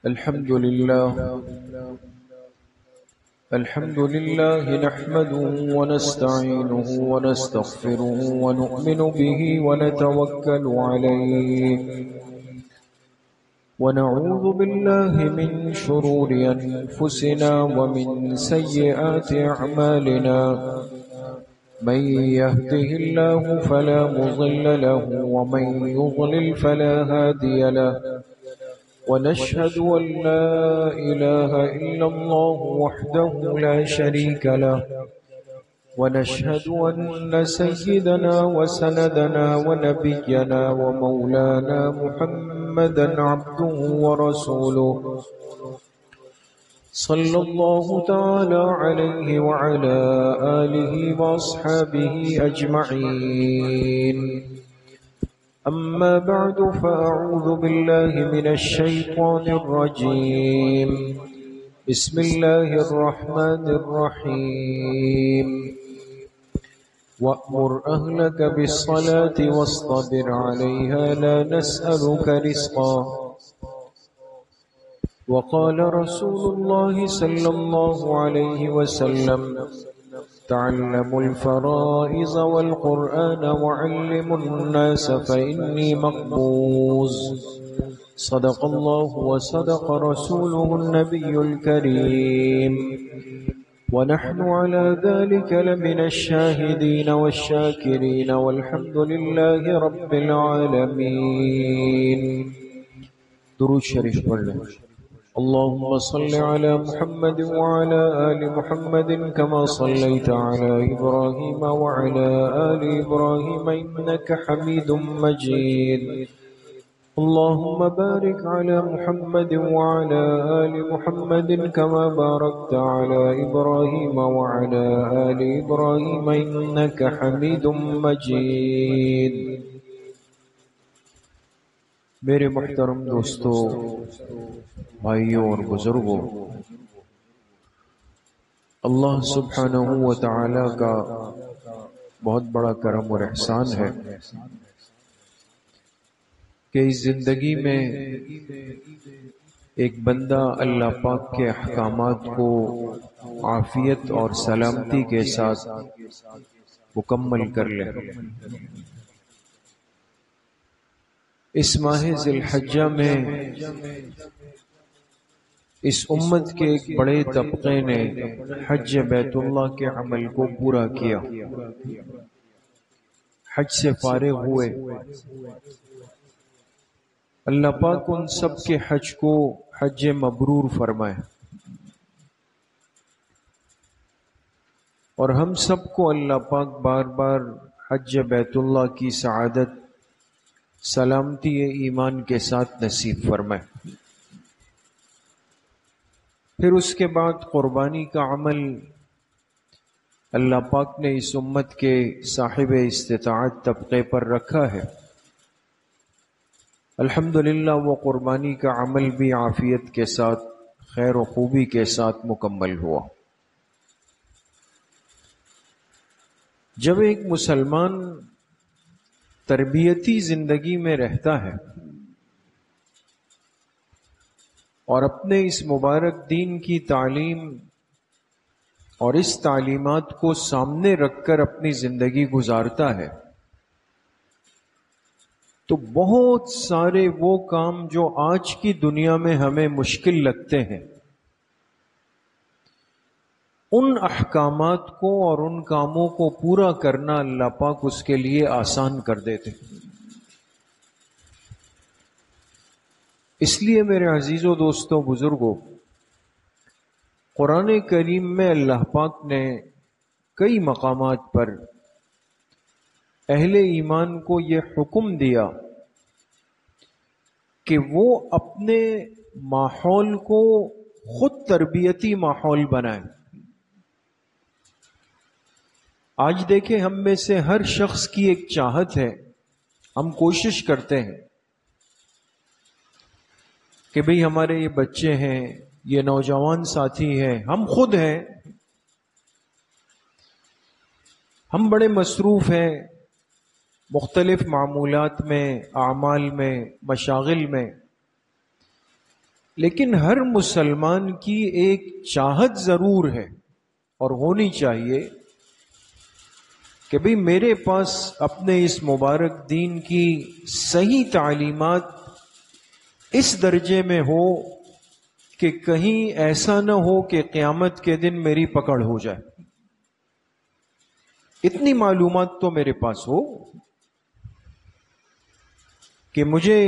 الحمد لله نحمده ونستعينه ونستغفره ونؤمن به ونتوكل عليه ونعوذ بالله من شرور أنفسنا ومن سيئات أعمالنا من يهده الله فلا مضل له ومن يضلل فلا هادي له ونشهد أن لا إله إلا الله وحده لا شريك له ونشهد أن سيدنا وسندنا ونبينا ومولانا محمدا عبده ورسوله صلى الله تعالى عليه وعلى آله وأصحابه أجمعين. أما بعد فأعوذ بالله من الشيطان الرجيم. بسم الله الرحمن الرحيم. وأمر أهلك بالصلاة واصطبر عليها لا نسألك رزقا. وقال رسول الله صلى الله عليه وسلم: تعلموا الفرائض والقرآن وعلموا الناس فإني مقبوض. صدق الله وصدق رسوله النبي الكريم، ونحن على ذلك لمن الشاهدين والشاكرين والحمد لله رب العالمين. درود شریف پڑھ لیں. اللهم صل على محمد وعلى آل محمد كما صليت على إبراهيم وعلى آل إبراهيم إنك حميد مجيد. اللهم بارك على محمد وعلى آل محمد كما باركت على إبراهيم وعلى آل إبراهيم إنك حميد مجيد. میرے محترم دوستو، بھائیوں اور بزرگوں، اللہ سبحانہ و تعالی کا بہت بڑا کرم اور احسان ہے کہ اس زندگی میں ایک بندہ اللہ پاک کے احکامات کو عافیت اور سلامتی کے ساتھ مکمل کر لے. اس ماہ ذی الحجہ میں اس امت کے ایک بڑے طبقے نے حج بیت اللہ کے عمل کو پورا کیا، حج سے فارغ ہوئے. اللہ پاک ان سب کے حج کو حج مبرور فرمائے، اور ہم سب کو اللہ پاک بار بار حج بیت اللہ کی سعادت سلامتی ایمان کے ساتھ نصیب فرمائے. پھر اس کے بعد قربانی کا عمل اللہ پاک نے اس امت کے صاحب استطاعت طبقے پر رکھا ہے. الحمدللہ وہ قربانی کا عمل بھی عافیت کے ساتھ، خیر و خوبی کے ساتھ مکمل ہوا. جب ایک مسلمان تربیتی زندگی میں رہتا ہے اور اپنے اس مبارک دین کی تعلیم اور اس تعلیمات کو سامنے رکھ کر اپنی زندگی گزارتا ہے، تو بہت سارے وہ کام جو آج کی دنیا میں ہمیں مشکل لگتے ہیں، ان احکامات کو اور ان کاموں کو پورا کرنا اللہ پاک اس کے لیے آسان کر دیتے. اس لیے میرے عزیزوں، دوستوں، بزرگوں، قرآن کریم میں اللہ پاک نے کئی مقامات پر اہل ایمان کو یہ حکم دیا کہ وہ اپنے ماحول کو خود تربیتی ماحول بنائیں. آج دیکھیں، ہم میں سے ہر شخص کی ایک چاہت ہے، ہم کوشش کرتے ہیں کہ بھئی ہمارے یہ بچے ہیں، یہ نوجوان ساتھی ہیں، ہم خود ہیں، ہم بڑے مصروف ہیں مختلف معمولات میں، اعمال میں، مشاغل میں، لیکن ہر مسلمان کی ایک چاہت ضرور ہے اور ہونی چاہیے کہ بھئی میرے پاس اپنے اس مبارک دین کی صحیح تعلیمات اس درجے میں ہو کہ کہیں ایسا نہ ہو کہ قیامت کے دن میری پکڑ ہو جائے. اتنی معلومات تو میرے پاس ہو کہ مجھے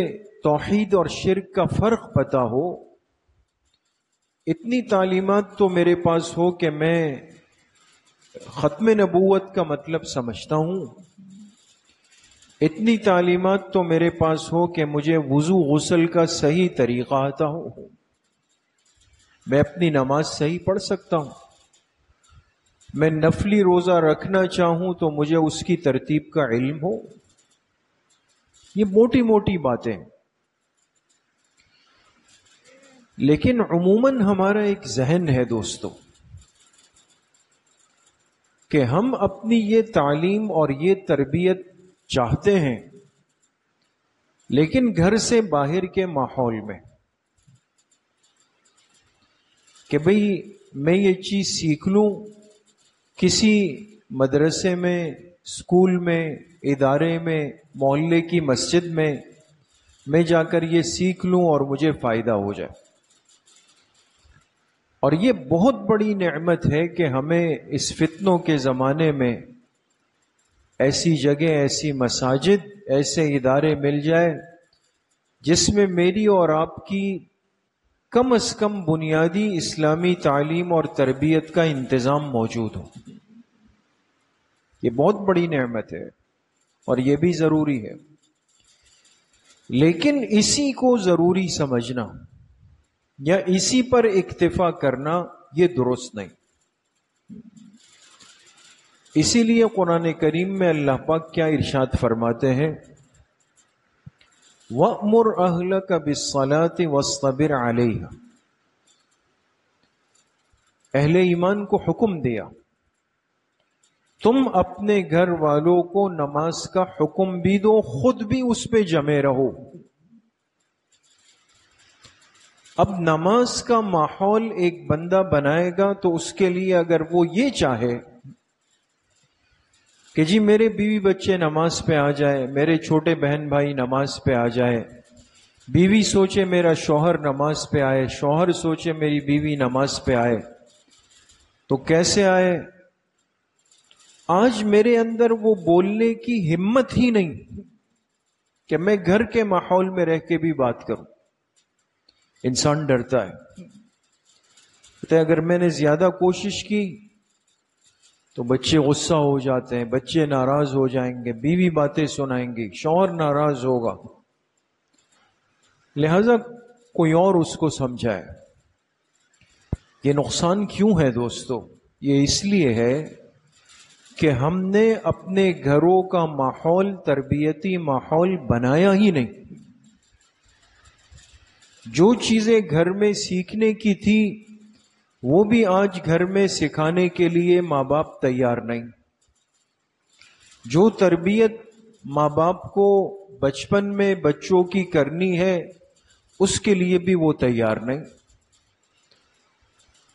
توحید اور شرک کا فرق پتہ ہو. اتنی تعلیمات تو میرے پاس ہو کہ میں ختم نبوت کا مطلب سمجھتا ہوں. اتنی تعلیمات تو میرے پاس ہو کہ مجھے وضو غسل کا صحیح طریقہ آتا ہو. میں اپنی نماز صحیح پڑھ سکتا ہوں. میں نفلی روزہ رکھنا چاہوں تو مجھے اس کی ترتیب کا علم ہو. یہ موٹی موٹی باتیں. لیکن عموماً ہمارا ایک ذہن ہے دوستو کہ ہم اپنی یہ تعلیم اور یہ تربیت چاہتے ہیں لیکن گھر سے باہر کے ماحول میں کہ بھئی میں یہ چیز سیکھ لوں کسی مدرسے میں، اسکول میں، ادارے میں، محلے کی مسجد میں جا کر یہ سیکھ لوں اور مجھے فائدہ ہو جائے. اور یہ بہت بڑی نعمت ہے کہ ہمیں اس فتنوں کے زمانے میں ایسی جگہ، ایسی مساجد، ایسے ادارے مل جائے جس میں میری اور آپ کی کم از کم بنیادی اسلامی تعلیم اور تربیت کا انتظام موجود ہو. یہ بہت بڑی نعمت ہے اور یہ بھی ضروری ہے. لیکن اسی کو ضروری سمجھنا یا اسی پر اکتفا کرنا یہ درست نہیں. اسی لیے قرآن کریم میں اللہ پاک کیا ارشاد فرماتے ہیں، وَأْمُرْ أَهْلَكَ بِالصَّلَاةِ وَاصْطَبِرْ عَلَيْهَا. اہل ایمان کو حکم دیا تم اپنے گھر والوں کو نماز کا حکم بھی دو، خود بھی اس پہ جمے رہو. اب نماز کا ماحول ایک بندہ بنائے گا تو اس کے لیے اگر وہ یہ چاہے کہ جی میرے بیوی بچے نماز پہ آ جائے، میرے چھوٹے بہن بھائی نماز پہ آ جائے، بیوی سوچے میرا شوہر نماز پہ آئے، شوہر سوچے میری بیوی نماز پہ آئے، تو کیسے آئے؟ آج میرے اندر وہ بولنے کی ہمت ہی نہیں کہ میں گھر کے ماحول میں رہ کے بھی بات کروں. انسان ڈرتا ہے کہ اگر میں نے زیادہ کوشش کی تو بچے غصہ ہو جاتے ہیں، بچے ناراض ہو جائیں گے، بیوی باتیں سنائیں گی، شوہر ناراض ہوگا، لہذا کوئی اور اس کو سمجھائے. یہ نقصان کیوں ہے دوستو؟ یہ اس لیے ہے کہ ہم نے اپنے گھروں کا ماحول، تربیتی ماحول بنایا ہی نہیں. جو چیزیں گھر میں سیکھنے کی تھی وہ بھی آج گھر میں سکھانے کے لیے ماں باپ تیار نہیں. جو تربیت ماں باپ کو بچپن میں بچوں کی کرنی ہے اس کے لیے بھی وہ تیار نہیں.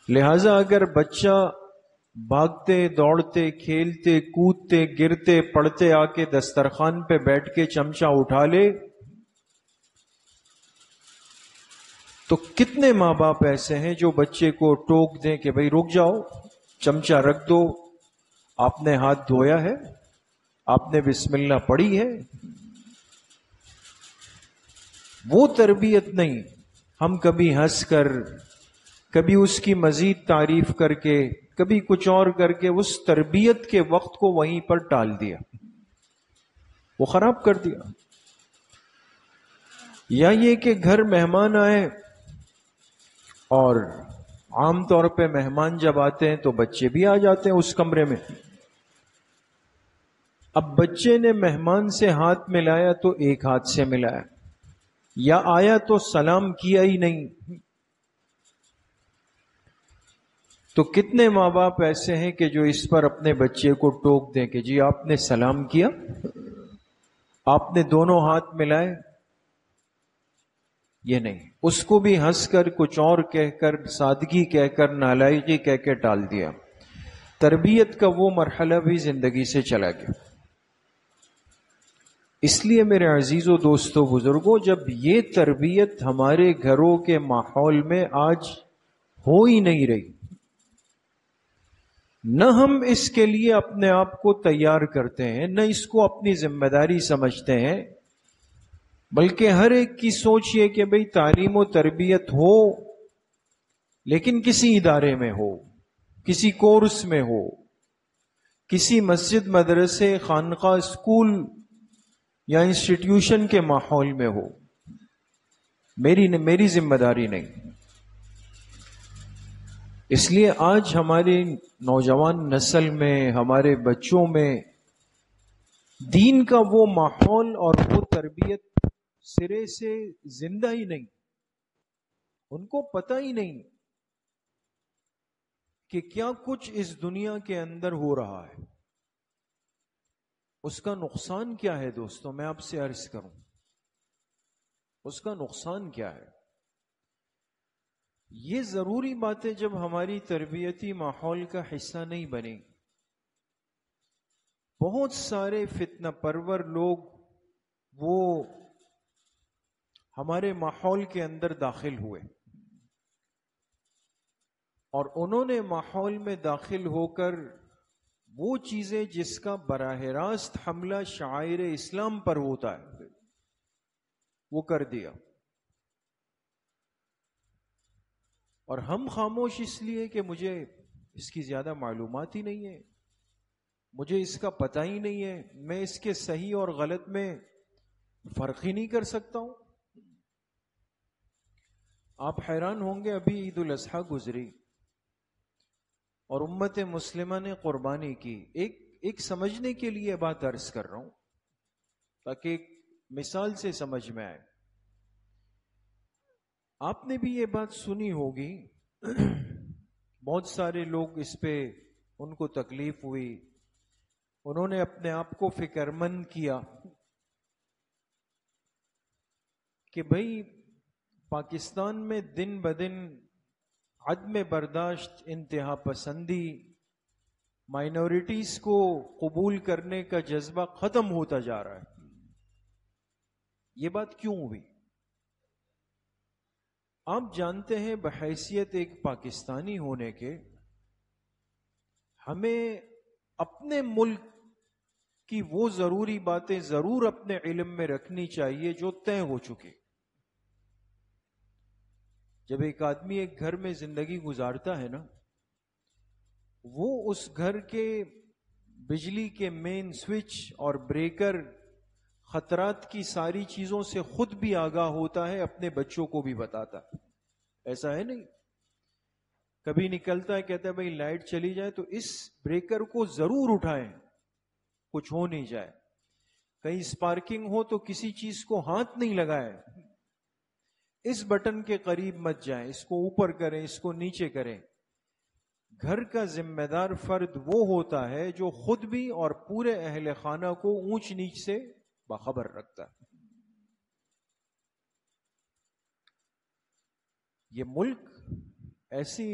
لہذا اگر بچہ بھاگتے دوڑتے کھیلتے کودتے گرتے پڑتے آ کے دسترخوان پہ بیٹھ کے چمچہ اٹھا لے تو کتنے ماں باپ ایسے ہیں جو بچے کو ٹوک دیں کہ بھئی رک جاؤ، چمچہ رکھ دو، آپ نے ہاتھ دھویا ہے، آپ نے بسم اللہ پڑھی ہے. وہ تربیت نہیں. ہم کبھی ہنس کر، کبھی اس کی مزید تعریف کر کے، کبھی کچھ اور کر کے اس تربیت کے وقت کو وہیں پر ٹال دیا، وہ خراب کر دیا. یا یہ کہ گھر مہمان آئے اور عام طور پہ مہمان جب آتے ہیں تو بچے بھی آ جاتے ہیں اس کمرے میں. اب بچے نے مہمان سے ہاتھ ملایا تو ایک ہاتھ سے ملایا، یا آیا تو سلام کیا ہی نہیں. تو کتنے ماں باپ ایسے ہیں کہ جو اس پر اپنے بچے کو ٹوک دیں کہ جی آپ نے سلام کیا، آپ نے دونوں ہاتھ ملائے. یہ نہیں، اس کو بھی ہنس کر کچھ اور کہہ کر، سادگی کہہ کر، نالائقی کہہ کے ٹال دیا۔ تربیت کا وہ مرحلہ بھی زندگی سے چلا گیا۔ اس لیے میرے عزیزوں، دوستوں، بزرگوں، جب یہ تربیت ہمارے گھروں کے ماحول میں آج ہو ہی نہیں رہی، نہ ہم اس کے لیے اپنے آپ کو تیار کرتے ہیں، نہ اس کو اپنی ذمہ داری سمجھتے ہیں، بلکہ ہر ایک کی سوچ یہ کہ بھئی تعلیم و تربیت ہو، لیکن کسی ادارے میں ہو، کسی کورس میں ہو، کسی مسجد، مدرسے، خانقاہ، اسکول یا انسٹیٹیوشن کے ماحول میں ہو، میری ذمہ داری نہیں۔ اس لیے آج ہماری نوجوان نسل میں، ہمارے بچوں میں دین کا وہ ماحول اور وہ تربیت سرے سے زندہ ہی نہیں۔ ان کو پتہ ہی نہیں کہ کیا کچھ اس دنیا کے اندر ہو رہا ہے، اس کا نقصان کیا ہے۔ دوستوں، میں آپ سے عرض کروں، اس کا نقصان کیا ہے۔ یہ ضروری باتیں جب ہماری تربیتی ماحول کا حصہ نہیں بنی، بہت سارے فتنہ پرور لوگ وہ ہمارے ماحول کے اندر داخل ہوئے، اور انہوں نے ماحول میں داخل ہو کر وہ چیزیں جس کا براہ راست حملہ شعائر اسلام پر ہوتا ہے وہ کر دیا، اور ہم خاموش اس لیے کہ مجھے اس کی زیادہ معلومات ہی نہیں ہے، مجھے اس کا پتہ ہی نہیں ہے، میں اس کے صحیح اور غلط میں فرق ہی نہیں کر سکتا ہوں۔ آپ حیران ہوں گے، ابھی عید الاضحیٰ گزری اور امت مسلمہ نے قربانی کی۔ ایک سمجھنے کے لیے بات عرض کر رہا ہوں تاکہ ایک مثال سے سمجھ میں آئے۔ آپ نے بھی یہ بات سنی ہوگی، بہت سارے لوگ اس پہ ان کو تکلیف ہوئی، انہوں نے اپنے آپ کو فکر مند کیا کہ بھئی پاکستان میں دن بدن عدم برداشت، انتہا پسندی، مائنورٹیز کو قبول کرنے کا جذبہ ختم ہوتا جا رہا ہے۔ یہ بات کیوں ہوئی؟ آپ جانتے ہیں بحیثیت ایک پاکستانی ہونے کے، ہمیں اپنے ملک کی وہ ضروری باتیں ضرور اپنے علم میں رکھنی چاہیے جو طے ہو چکی۔ جب ایک آدمی ایک گھر میں زندگی گزارتا ہے نا، وہ اس گھر کے بجلی کے مین سوئچ اور بریکر، خطرات کی ساری چیزوں سے خود بھی آگاہ ہوتا ہے، اپنے بچوں کو بھی بتاتا ہے۔ ایسا ہے نہیں؟ کبھی نکلتا ہے، کہتا ہے بھئی لائٹ چلی جائے تو اس بریکر کو ضرور اٹھائیں، کچھ ہو نہیں جائے۔ کہیں سپارکنگ ہو تو کسی چیز کو ہاتھ نہیں لگائے، اس بٹن کے قریب مت جائیں، اس کو اوپر کریں، اس کو نیچے کریں۔ گھر کا ذمہ دار فرد وہ ہوتا ہے جو خود بھی اور پورے اہل خانہ کو اونچ نیچ سے باخبر رکھتا ہے۔ یہ ملک ایسی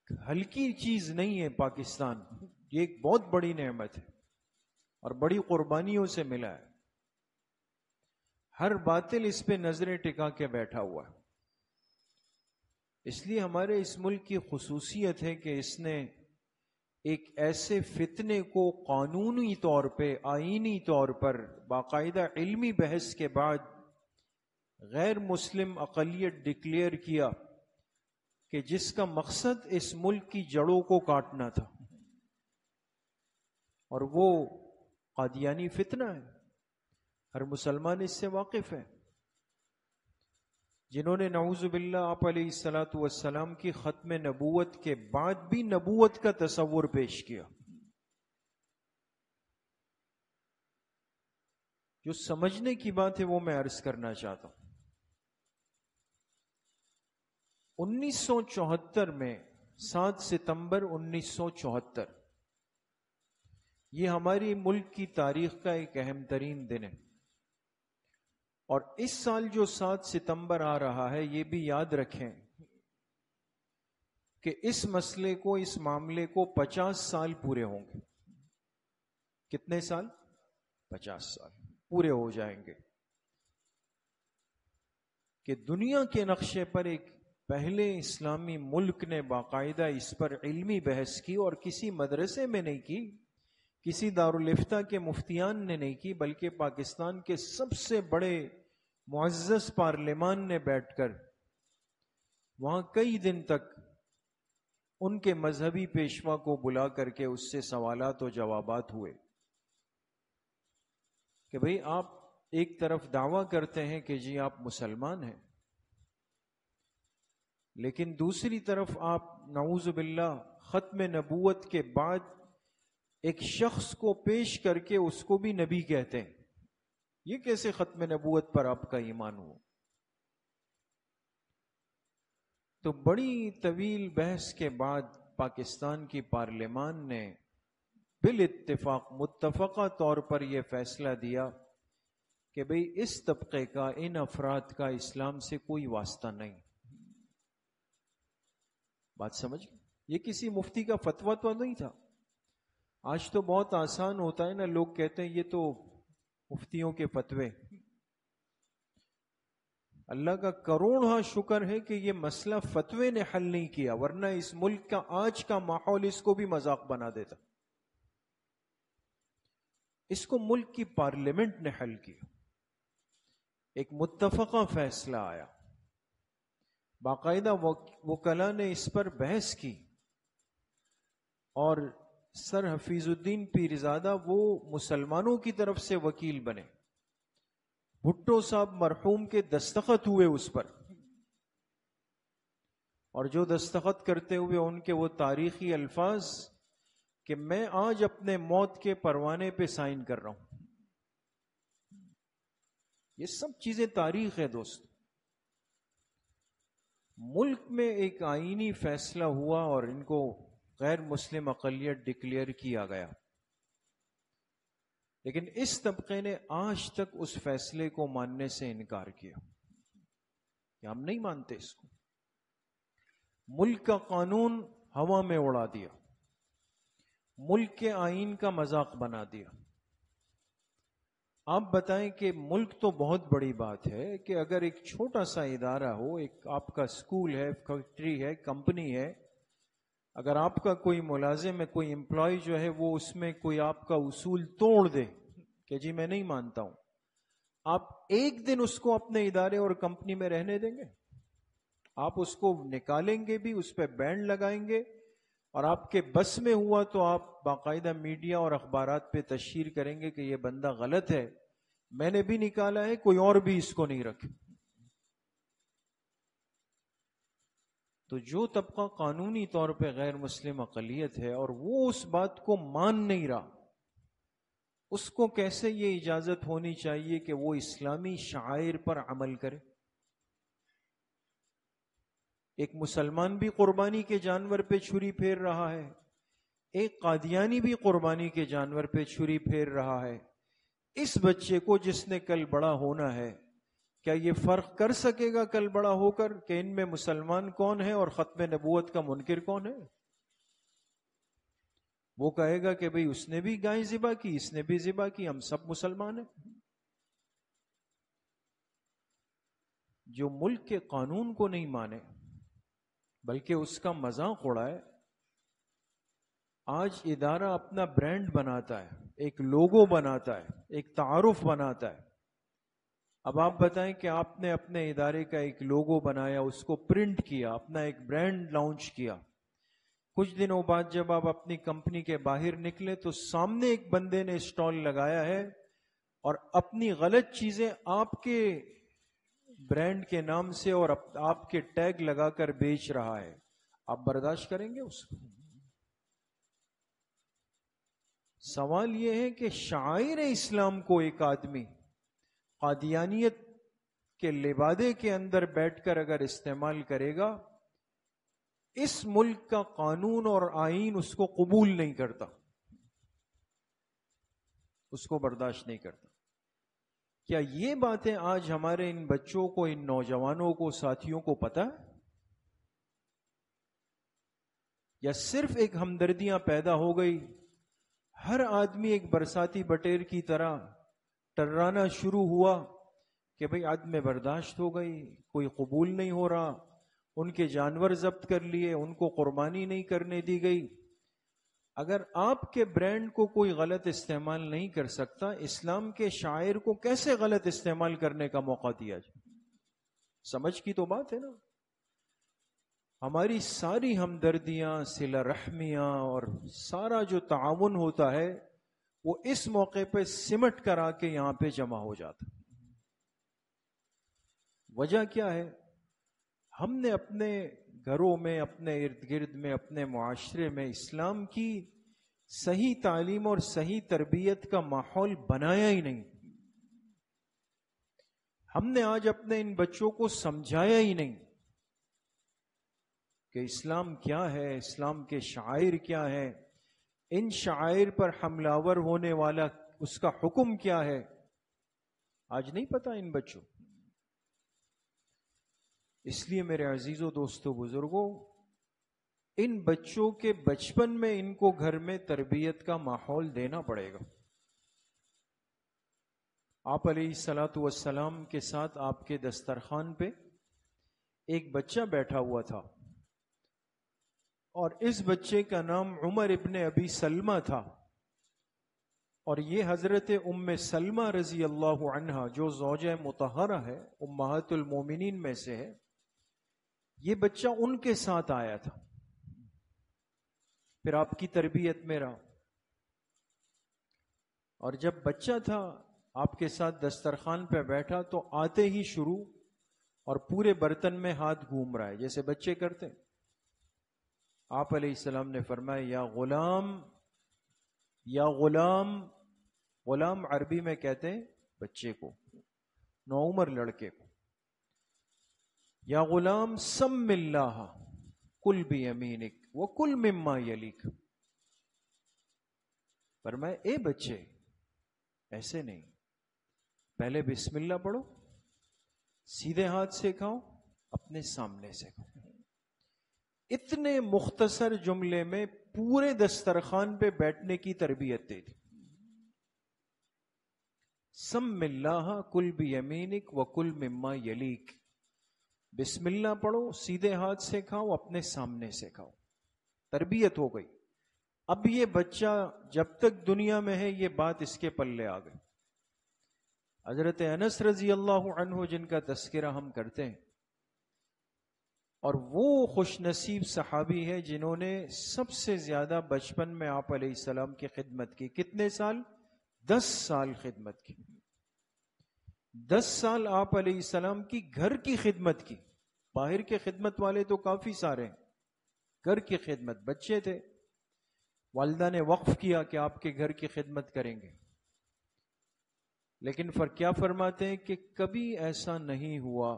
ہلکی چیز نہیں ہے، پاکستان یہ ایک بہت بڑی نعمت ہے اور بڑی قربانیوں سے ملا ہے۔ ہر باطل اس پہ نظریں ٹکا کے بیٹھا ہوا ہے۔ اس لیے ہمارے اس ملک کی خصوصیت ہے کہ اس نے ایک ایسے فتنے کو قانونی طور پہ، آئینی طور پر، باقاعدہ علمی بحث کے بعد غیر مسلم اقلیت ڈکلیئر کیا کہ جس کا مقصد اس ملک کی جڑوں کو کاٹنا تھا، اور وہ قادیانی فتنہ ہے۔ ہر مسلمان اس سے واقف ہے، جنہوں نے نعوذ باللہ آپ علیہ الصلوۃ والسلام کی ختم نبوت کے بعد بھی نبوت کا تصور پیش کیا۔ جو سمجھنے کی بات ہے وہ میں عرض کرنا چاہتا ہوں۔ 1974 میں 7 ستمبر 1974 یہ ہماری ملک کی تاریخ کا ایک اہم ترین دن ہے، اور اس سال جو 7 ستمبر آ رہا ہے یہ بھی یاد رکھیں کہ اس مسئلے کو، اس معاملے کو 50 سال پورے ہوں گے. کتنے سال؟ 50 سال پورے ہو جائیں گے کہ دنیا کے نقشے پر ایک پہلے اسلامی ملک نے باقاعدہ اس پر علمی بحث کی، اور کسی مدرسے میں نہیں کی، کسی دارالفتہ کے مفتیان نے نہیں کی، بلکہ پاکستان کے سب سے بڑے معزز پارلیمان نے بیٹھ کر وہاں کئی دن تک ان کے مذہبی پیشوا کو بلا کر کے اس سے سوالات و جوابات ہوئے کہ بھئی آپ ایک طرف دعویٰ کرتے ہیں کہ جی آپ مسلمان ہیں، لیکن دوسری طرف آپ نعوذ باللہ ختم نبوت کے بعد ایک شخص کو پیش کر کے اس کو بھی نبی کہتے ہیں. یہ کیسے ختم نبوت پر آپ کا ایمان ہو؟ تو بڑی طویل بحث کے بعد پاکستان کی پارلیمان نے بالاتفاق متفقہ طور پر یہ فیصلہ دیا کہ بھئی اس طبقے کا، ان افراد کا اسلام سے کوئی واسطہ نہیں. بات سمجھ گئے؟ یہ کسی مفتی کا فتویٰ تو نہیں تھا. آج تو بہت آسان ہوتا ہے نا، لوگ کہتے ہیں یہ تو مفتیوں کے فتوے. اللہ کا کروڑا شکر ہے کہ یہ مسئلہ فتوے نے حل نہیں کیا، ورنہ اس ملک کا آج کا ماحول اس کو بھی مذاق بنا دیتا. اس کو ملک کی پارلیمنٹ نے حل کیا، ایک متفقہ فیصلہ آیا، باقاعدہ وکلاء نے اس پر بحث کی، اور سر حفیظ الدین پیرزادہ وہ مسلمانوں کی طرف سے وکیل بنے. بھٹو صاحب مرحوم کے دستخط ہوئے اس پر، اور جو دستخط کرتے ہوئے ان کے وہ تاریخی الفاظ کہ میں آج اپنے موت کے پروانے پہ سائن کر رہا ہوں. یہ سب چیزیں تاریخ ہے دوست. ملک میں ایک آئینی فیصلہ ہوا اور ان کو غیر مسلم اقلیت ڈکلیئر کیا گیا، لیکن اس طبقے نے آج تک اس فیصلے کو ماننے سے انکار کیا کہ ہم نہیں مانتے اس کو. ملک کا قانون ہوا میں اڑا دیا، ملک کے آئین کا مذاق بنا دیا. آپ بتائیں کہ ملک تو بہت بڑی بات ہے کہ اگر ایک چھوٹا سا ادارہ ہو، ایک آپ کا اسکول ہے، فیکٹری ہے، کمپنی ہے، اگر آپ کا کوئی ملازم ہے، کوئی امپلائی جو ہے، وہ اس میں کوئی آپ کا اصول توڑ دے کہ جی میں نہیں مانتا ہوں، آپ ایک دن اس کو اپنے ادارے اور کمپنی میں رہنے دیں گے؟ آپ اس کو نکالیں گے بھی، اس پہ بینڈ لگائیں گے، اور آپ کے بس میں ہوا تو آپ باقاعدہ میڈیا اور اخبارات پہ تشہیر کریں گے کہ یہ بندہ غلط ہے، میں نے بھی نکالا ہے، کوئی اور بھی اس کو نہیں رکھے. تو جو طبقہ قانونی طور پہ غیر مسلم اقلیت ہے اور وہ اس بات کو مان نہیں رہا، اس کو کیسے یہ اجازت ہونی چاہیے کہ وہ اسلامی شعائر پر عمل کرے؟ ایک مسلمان بھی قربانی کے جانور پہ چھری پھیر رہا ہے، ایک قادیانی بھی قربانی کے جانور پہ چھری پھیر رہا ہے. اس بچے کو جس نے کل بڑا ہونا ہے، کیا یہ فرق کر سکے گا کل بڑا ہو کر کہ ان میں مسلمان کون ہے اور ختم نبوت کا منکر کون ہے؟ وہ کہے گا کہ بھئی اس نے بھی گائے ذبح کی، اس نے بھی ذبح کی، ہم سب مسلمان ہیں. جو ملک کے قانون کو نہیں مانے بلکہ اس کا مذاق اڑائے، آج ادارہ اپنا برانڈ بناتا ہے، ایک لوگو بناتا ہے، ایک تعارف بناتا ہے. اب آپ بتائیں کہ آپ نے اپنے ادارے کا ایک لوگو بنایا، اس کو پرنٹ کیا، اپنا ایک برانڈ لانچ کیا. کچھ دنوں بعد جب آپ اپنی کمپنی کے باہر نکلے تو سامنے ایک بندے نے اسٹال لگایا ہے اور اپنی غلط چیزیں آپ کے برانڈ کے نام سے اور آپ کے ٹیگ لگا کر بیچ رہا ہے. آپ برداشت کریں گے اس کو؟ سوال یہ ہے کہ شاعر اسلام کو ایک آدمی قادیانیت کے لبادے کے اندر بیٹھ کر اگر استعمال کرے گا، اس ملک کا قانون اور آئین اس کو قبول نہیں کرتا، اس کو برداشت نہیں کرتا. کیا یہ باتیں آج ہمارے ان بچوں کو، ان نوجوانوں کو، ساتھیوں کو پتہ ہے؟ یا صرف ایک ہمدردیاں پیدا ہو گئی، ہر آدمی ایک برساتی بٹیر کی طرح ٹرانا شروع ہوا کہ بھئی عدم برداشت ہو گئی، کوئی قبول نہیں ہو رہا، ان کے جانور ضبط کر لیے، ان کو قربانی نہیں کرنے دی گئی۔ اگر آپ کے برانڈ کو کوئی غلط استعمال نہیں کر سکتا، اسلام کے شاعر کو کیسے غلط استعمال کرنے کا موقع دیا جائے؟ سمجھ کی تو بات ہے نا۔ ہماری ساری ہمدردیاں، صلہ رحمیاں اور سارا جو تعاون ہوتا ہے وہ اس موقع پہ سمٹ کر آ کے یہاں پہ جمع ہو جاتا۔ وجہ کیا ہے؟ ہم نے اپنے گھروں میں، اپنے ارد گرد میں، اپنے معاشرے میں اسلام کی صحیح تعلیم اور صحیح تربیت کا ماحول بنایا ہی نہیں۔ ہم نے آج اپنے ان بچوں کو سمجھایا ہی نہیں کہ اسلام کیا ہے، اسلام کے شعائر کیا ہے، ان شعائر پر حملہ آور ہونے والا اس کا حکم کیا ہے، آج نہیں پتا ان بچوں۔ اس لیے میرے عزیزوں، دوستوں، بزرگوں، ان بچوں کے بچپن میں ان کو گھر میں تربیت کا ماحول دینا پڑے گا۔ آپ علیہ الصلوۃ والسلام کے ساتھ آپ کے دسترخوان پہ ایک بچہ بیٹھا ہوا تھا، اور اس بچے کا نام عمر ابن ابی سلمہ تھا، اور یہ حضرت ام سلمہ رضی اللہ عنہا جو زوجہ مطہرہ ہے، امہات المومنین میں سے ہے، یہ بچہ ان کے ساتھ آیا تھا، پھر آپ کی تربیت میں رہا، اور جب بچہ تھا آپ کے ساتھ دسترخوان پہ بیٹھا تو آتے ہی شروع، اور پورے برتن میں ہاتھ گھوم رہا ہے جیسے بچے کرتے۔ آپ علیہ السلام نے فرمایا یا غلام، یا غلام، غلام عربی میں کہتے ہیں بچے کو، نوعمر لڑکے کو، یا غلام سم اللہ کل بیمینک وکل مما یلیک، فرمایا اے بچے ایسے نہیں، پہلے بسم اللہ پڑھو، سیدھے ہاتھ سے کھاؤ، اپنے سامنے سے کھاؤ۔ اتنے مختصر جملے میں پورے دسترخوان پہ بیٹھنے کی تربیت دے دی۔ سم اللہ کل بیمینک وکل مما یلیک، بسم اللہ پڑھو، سیدھے ہاتھ سے کھاؤ، اپنے سامنے سے کھاؤ۔ تربیت ہو گئی۔ اب یہ بچہ جب تک دنیا میں ہے یہ بات اس کے پلے آ گئی۔ حضرت انس رضی اللہ عنہ جن کا تذکرہ ہم کرتے ہیں، اور وہ خوش نصیب صحابی ہے جنہوں نے سب سے زیادہ بچپن میں آپ علیہ السلام کی خدمت کی۔ کتنے سال؟ 10 سال خدمت کی۔ 10 سال آپ علیہ السلام کی گھر کی خدمت کی۔ باہر کے خدمت والے تو کافی سارے ہیں، گھر کی خدمت، بچے تھے، والدہ نے وقف کیا کہ آپ کے گھر کی خدمت کریں گے، لیکن کیا فرماتے ہیں کہ کبھی ایسا نہیں ہوا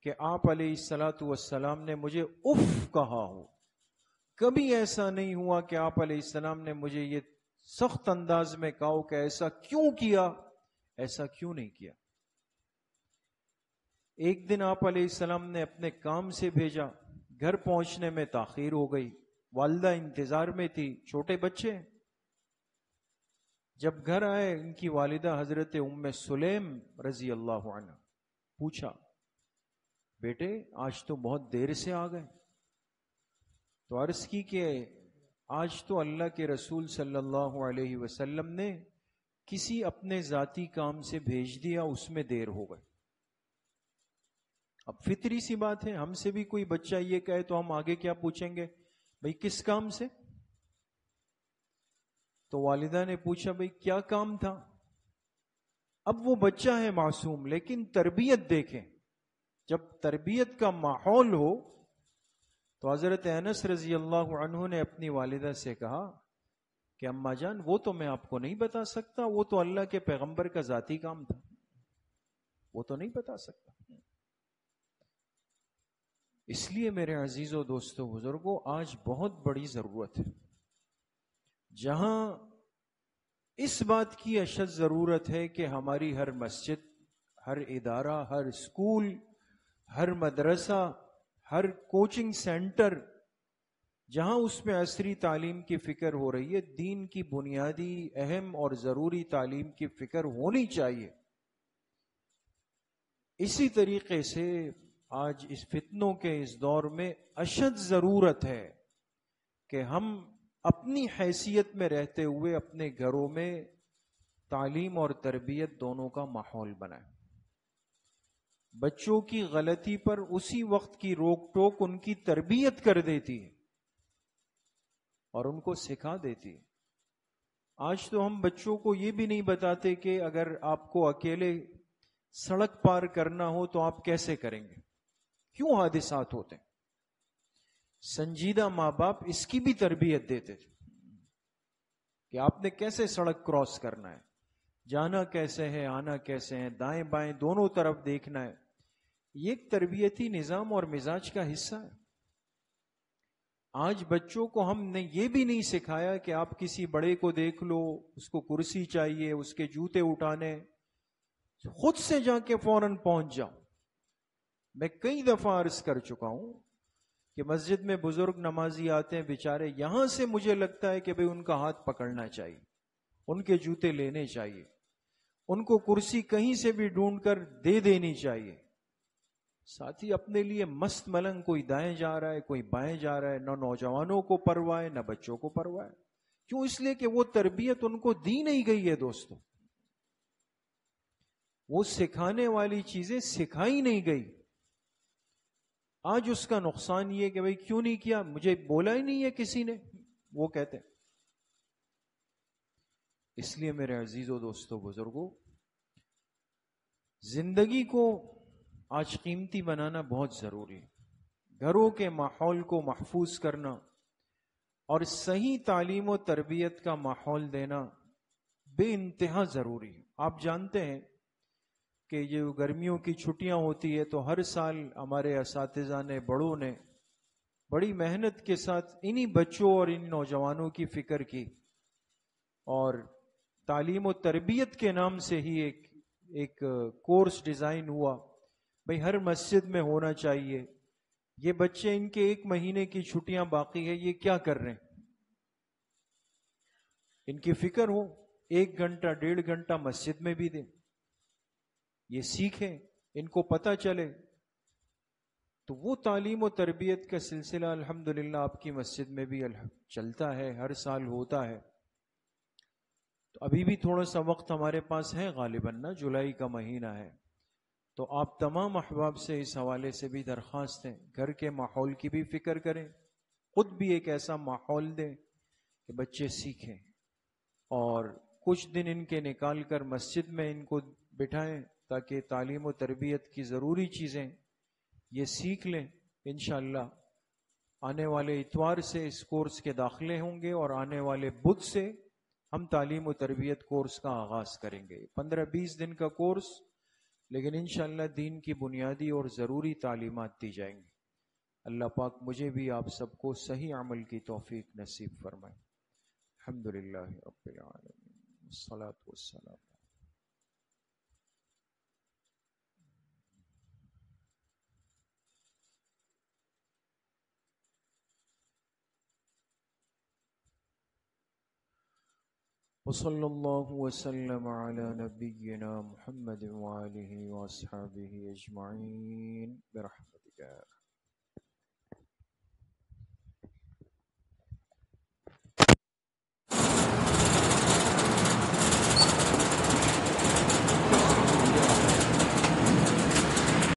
کہ آپ علیہ الصلوۃ والسلام نے مجھے اف کہا ہو، کبھی ایسا نہیں ہوا کہ آپ علیہ السلام نے مجھے یہ سخت انداز میں کہا ہو کہ ایسا کیوں کیا، ایسا کیوں نہیں کیا۔ ایک دن آپ علیہ السلام نے اپنے کام سے بھیجا، گھر پہنچنے میں تاخیر ہو گئی، والدہ انتظار میں تھی، چھوٹے بچے۔ جب گھر آئے ان کی والدہ حضرت ام سلیم رضی اللہ عنہ، پوچھا بیٹے آج تو بہت دیر سے آ گئے؟ تو عرض کی کہ آج تو اللہ کے رسول صلی اللہ علیہ وسلم نے کسی اپنے ذاتی کام سے بھیج دیا، اس میں دیر ہو گئی۔ اب فطری سی بات ہے، ہم سے بھی کوئی بچہ یہ کہے تو ہم آگے کیا پوچھیں گے؟ بھئی کس کام سے؟ تو والدہ نے پوچھا بھئی کیا کام تھا؟ اب وہ بچہ ہے معصوم، لیکن تربیت دیکھیں، جب تربیت کا ماحول ہو تو حضرت انس رضی اللہ عنہ نے اپنی والدہ سے کہا کہ اماں جان وہ تو میں آپ کو نہیں بتا سکتا، وہ تو اللہ کے پیغمبر کا ذاتی کام تھا، وہ تو نہیں بتا سکتا۔ اس لیے میرے عزیزوں، دوستوں، بزرگوں، آج بہت بڑی ضرورت ہے، جہاں اس بات کی اشد ضرورت ہے کہ ہماری ہر مسجد، ہر ادارہ، ہر اسکول، ہر مدرسہ، ہر کوچنگ سینٹر جہاں اس میں عصری تعلیم کی فکر ہو رہی ہے، دین کی بنیادی اہم اور ضروری تعلیم کی فکر ہونی چاہیے۔ اسی طریقے سے آج اس فتنوں کے اس دور میں اشد ضرورت ہے کہ ہم اپنی حیثیت میں رہتے ہوئے اپنے گھروں میں تعلیم اور تربیت دونوں کا ماحول بنائیں۔ بچوں کی غلطی پر اسی وقت کی روک ٹوک ان کی تربیت کر دیتی ہے اور ان کو سکھا دیتی ہے۔ آج تو ہم بچوں کو یہ بھی نہیں بتاتے کہ اگر آپ کو اکیلے سڑک پار کرنا ہو تو آپ کیسے کریں گے، کیوں حادثات ہوتے ہیں۔ سنجیدہ ماں باپ اس کی بھی تربیت دیتے تھے کہ آپ نے کیسے سڑک کراس کرنا ہے، جانا کیسے ہے، آنا کیسے ہے، دائیں بائیں دونوں طرف دیکھنا ہے۔ یہ ایک تربیتی نظام اور مزاج کا حصہ ہے۔ آج بچوں کو ہم نے یہ بھی نہیں سکھایا کہ آپ کسی بڑے کو دیکھ لو، اس کو کرسی چاہیے، اس کے جوتے اٹھانے، خود سے جا کے فوراً پہنچ جاؤ۔ میں کئی دفعہ عرض کر چکا ہوں کہ مسجد میں بزرگ نمازی آتے ہیں بیچارے، یہاں سے مجھے لگتا ہے کہ بھئی ان کا ہاتھ پکڑنا چاہیے، ان کے جوتے لینے چاہیے، ان کو کرسی کہیں سے بھی ڈھونڈ کر دے دینی چاہیے۔ ساتھی اپنے لیے مست ملنگ کوئی دائیں جا رہا ہے، کوئی بائیں جا رہا ہے، نہ نوجوانوں کو پرواہ ہے نہ بچوں کو پرواہ ہے۔ کیوں؟ اس لیے کہ وہ تربیت ان کو دی نہیں گئی ہے دوستو، وہ سکھانے والی چیزیں سکھائی نہیں گئی۔ آج اس کا نقصان یہ کہ بھئی کیوں نہیں کیا، مجھے بولا ہی نہیں ہے کسی نے، وہ کہتے ہیں۔ اس لیے میرے عزیزو دوستو بزرگو، زندگی کو آج قیمتی بنانا بہت ضروری ہے۔ گھروں کے ماحول کو محفوظ کرنا اور صحیح تعلیم و تربیت کا ماحول دینا بے انتہا ضروری ہے۔ آپ جانتے ہیں کہ یہ گرمیوں کی چھٹیاں ہوتی ہے تو ہر سال ہمارے اساتذہ نے، بڑوں نے بڑی محنت کے ساتھ انہی بچوں اور ان نوجوانوں کی فکر کی، اور تعلیم و تربیت کے نام سے ہی ایک کورس ڈیزائن ہوا، بھئی ہر مسجد میں ہونا چاہیے۔ یہ بچے، ان کے 1 مہینے کی چھٹیاں باقی ہے، یہ کیا کر رہے ہیں، ان کی فکر ہو، 1 گھنٹہ 1.5 گھنٹہ مسجد میں بھی دیں، یہ سیکھیں، ان کو پتہ چلے۔ تو وہ تعلیم و تربیت کا سلسلہ الحمدللہ آپ کی مسجد میں بھی چلتا ہے، ہر سال ہوتا ہے۔ تو ابھی بھی تھوڑا سا وقت ہمارے پاس ہے، غالباً نا جولائی کا مہینہ ہے، تو آپ تمام احباب سے اس حوالے سے بھی درخواست ہے، گھر کے ماحول کی بھی فکر کریں، خود بھی ایک ایسا ماحول دیں کہ بچے سیکھیں، اور کچھ دن ان کے نکال کر مسجد میں ان کو بٹھائیں تاکہ تعلیم و تربیت کی ضروری چیزیں یہ سیکھ لیں۔ انشاءاللہ آنے والے اتوار سے اس کورس کے داخلے ہوں گے، اور آنے والے بدھ سے ہم تعلیم و تربیت کورس کا آغاز کریں گے۔ 15-20 دن کا کورس، لیکن انشاءاللہ دین کی بنیادی اور ضروری تعلیمات دی جائیں گی۔ اللہ پاک مجھے بھی آپ سب کو صحیح عمل کی توفیق نصیب فرمائے۔ الحمدللہ رب العالمین، والصلاة والسلام۔ وصلی اللہ وسلم علی نبینا محمد وآلہ واصحابہ اجمعین برحمتک۔